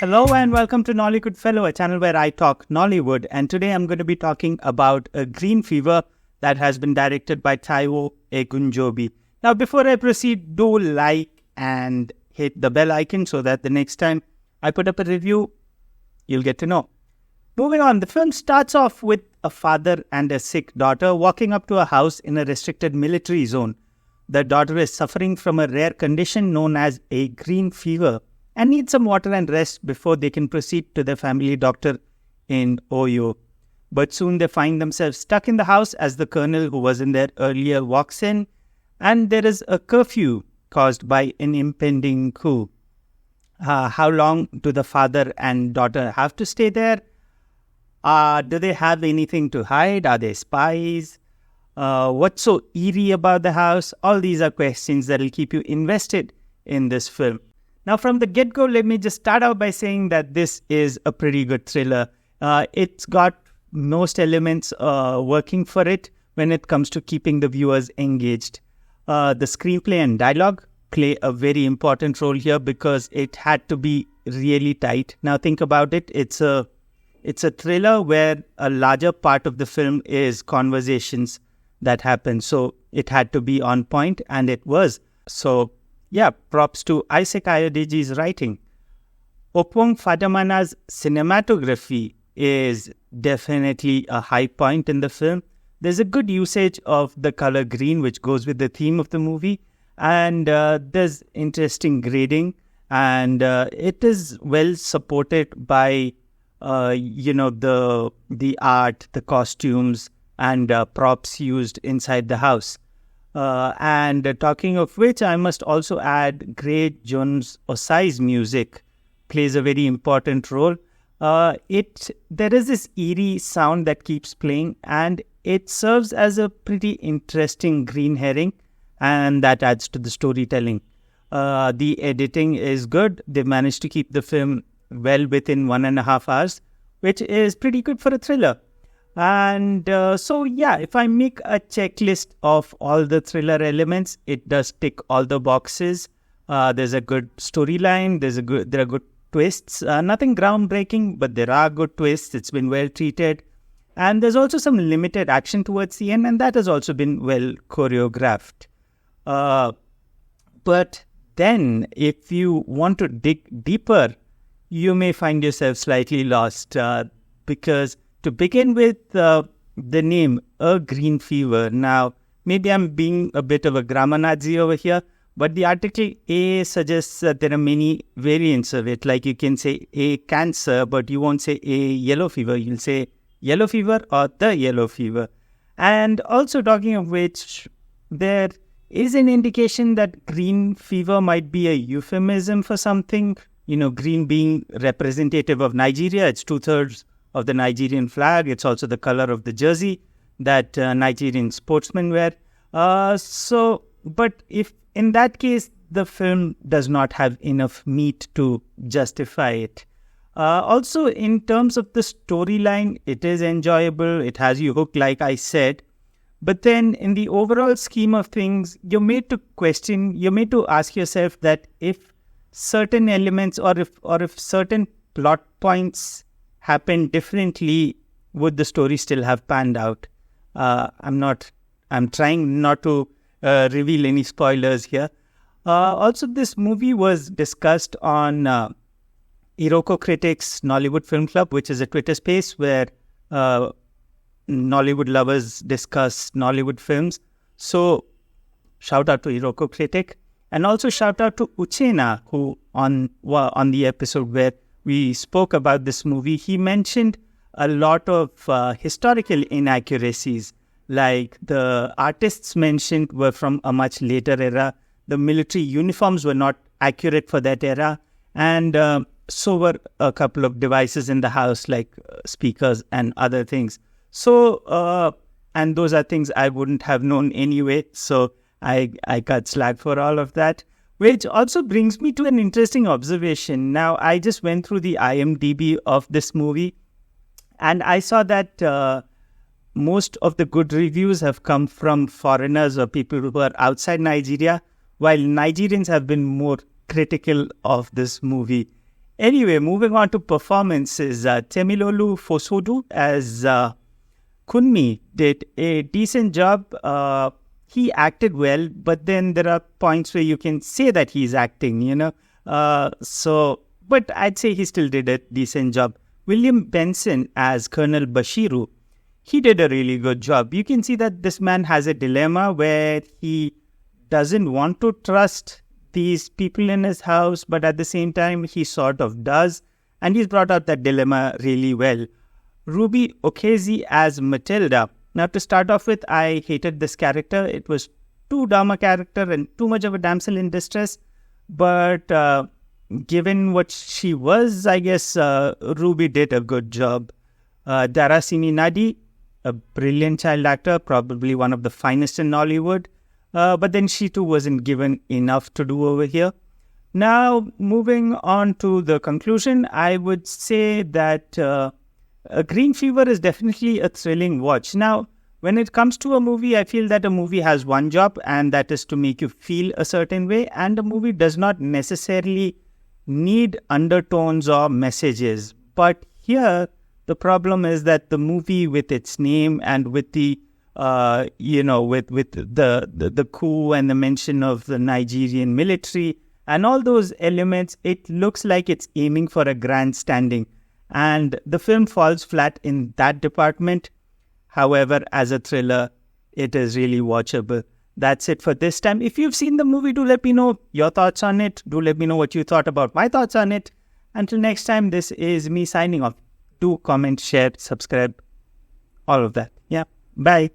Hello and welcome to Nollywood Fellow, a channel where I talk Nollywood. And today I'm going to be talking about a green fever that has been directed by Taiwo Egunjobi. Now, before I proceed, do like and hit the bell icon so that the next time I put up a review, you'll get to know. Moving on, the film starts off with a father and a sick daughter walking up to a house in a restricted military zone. The daughter is suffering from a rare condition known as a green fever and needs some water and rest before they can proceed to their family doctor in Oyo. But soon they find themselves stuck in the house as the colonel who was in there earlier walks in, and there is a curfew caused by an impending coup. How long do the father and daughter have to stay there? Do they have anything to hide? Are they spies? What's so eerie about the house? All these are questions that will keep you invested in this film. Now, from the get-go, let me just start out by saying that this is a pretty good thriller. It's got most elements working for it when it comes to keeping the viewers engaged. The screenplay and dialogue play a very important role here because it had to be really tight. Now, think about it. It's a thriller where a larger part of the film is conversations that happen. So it had to be on point, and it was. So yeah, props to Isaac Ayodeji's writing. Opwong Fadamana's cinematography is definitely a high point in the film. There's a good usage of the color green, which goes with the theme of the movie. And there's interesting grading. And it is well supported by, the art, the costumes, and props used inside the house. And talking of which, I must also add Great Jones Osai's music plays a very important role. There is this eerie sound that keeps playing, and it serves as a pretty interesting green herring, and that adds to the storytelling. The editing is good. They managed to keep the film well within 1.5 hours, which is pretty good for a thriller. And if I make a checklist of all the thriller elements, it does tick all the boxes. There's a good storyline. There are good twists. Nothing groundbreaking, but there are good twists. It's been well treated. And there's also some limited action towards the end, and that has also been well choreographed. But then, if you want to dig deeper, you may find yourself slightly lost because to begin with, the name, A Green Fever. Now, maybe I'm being a bit of a grammar Nazi over here, but the article A suggests that there are many variants of it. Like you can say A cancer, but you won't say A yellow fever. You'll say yellow fever or the yellow fever. And also talking of which, there is an indication that green fever might be a euphemism for something. Green being representative of Nigeria. It's 2/3 of the Nigerian flag. It's also the color of the jersey that Nigerian sportsmen wear. But if in that case, the film does not have enough meat to justify it. Also, in terms of the storyline, it is enjoyable. It has you hooked, like I said. But then in the overall scheme of things, you're made to ask yourself that if certain elements or if certain plot points happen differently, would the story still have panned out? I'm trying not to reveal any spoilers here. Also, this movie was discussed on Iroko Critics Nollywood Film Club, which is a Twitter space where Nollywood lovers discuss Nollywood films. So, shout out to Iroko Critic. And also shout out to Uchena, who on the episode where we spoke about this movie, he mentioned a lot of historical inaccuracies, like the artists mentioned were from a much later era. The military uniforms were not accurate for that era. And so were a couple of devices in the house, like speakers and other things. So, and those are things I wouldn't have known anyway. So I got slack for all of that. Which also brings me to an interesting observation. Now, I just went through the IMDb of this movie, and I saw that most of the good reviews have come from foreigners or people who are outside Nigeria, while Nigerians have been more critical of this movie. Anyway, moving on to performances. Temilolu Fosudu as Kunmi did a decent job. He acted well, but then there are points where you can say that he's acting, but I'd say he still did a decent job. William Benson as Colonel Bashiru, he did a really good job. You can see that this man has a dilemma where he doesn't want to trust these people in his house, but at the same time, he sort of does. And he's brought out that dilemma really well. Ruby Okezie as Matilda. Now, to start off with, I hated this character. It was too dumb a character and too much of a damsel in distress. But given what she was, I guess Ruby did a good job. Darasimi Nadi, a brilliant child actor, probably one of the finest in Nollywood. But then she too wasn't given enough to do over here. Now, moving on to the conclusion, I would say that Green Fever is definitely a thrilling watch. Now, when it comes to a movie, I feel that a movie has one job, and that is to make you feel a certain way. And a movie does not necessarily need undertones or messages. But here, the problem is that the movie, with its name and with the with the coup and the mention of the Nigerian military and all those elements, it looks like it's aiming for a grandstanding. And the film falls flat in that department. However, as a thriller, it is really watchable. That's it for this time. If you've seen the movie, do let me know your thoughts on it. Do let me know what you thought about my thoughts on it. Until next time, this is me signing off. Do comment, share, subscribe, all of that. Yeah. Bye.